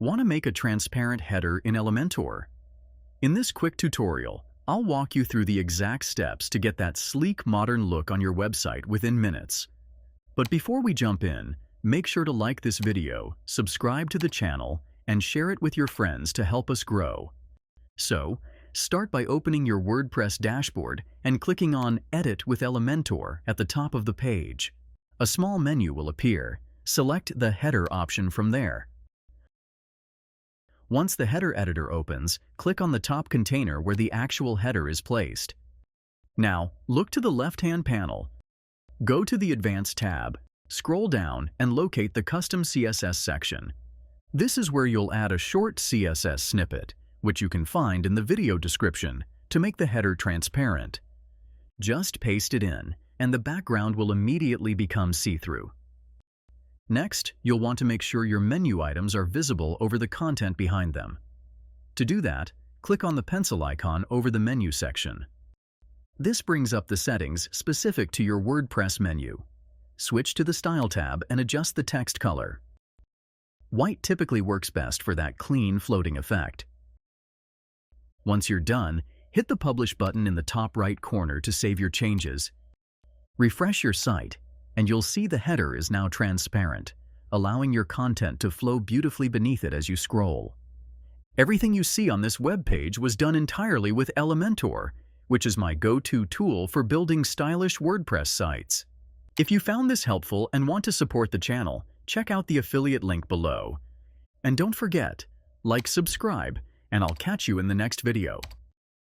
Want to make a transparent header in Elementor? In this quick tutorial, I'll walk you through the exact steps to get that sleek, modern look on your website within minutes. But before we jump in, make sure to like this video, subscribe to the channel, and share it with your friends to help us grow. So, start by opening your WordPress dashboard and clicking on Edit with Elementor at the top of the page. A small menu will appear. Select the Header option from there. Once the header editor opens, click on the top container where the actual header is placed. Now, look to the left-hand panel. Go to the Advanced tab, scroll down, and locate the Custom CSS section. This is where you'll add a short CSS snippet, which you can find in the video description, to make the header transparent. Just paste it in, and the background will immediately become see-through. Next, you'll want to make sure your menu items are visible over the content behind them. To do that, click on the pencil icon over the menu section. This brings up the settings specific to your WordPress menu. Switch to the Style tab and adjust the text color. White typically works best for that clean, floating effect. Once you're done, hit the Publish button in the top right corner to save your changes. Refresh your site, and you'll see the header is now transparent, allowing your content to flow beautifully beneath it as you scroll. Everything you see on this web page was done entirely with Elementor, which is my go-to tool for building stylish WordPress sites. If you found this helpful and want to support the channel, check out the affiliate link below. And don't forget, like, subscribe, and I'll catch you in the next video.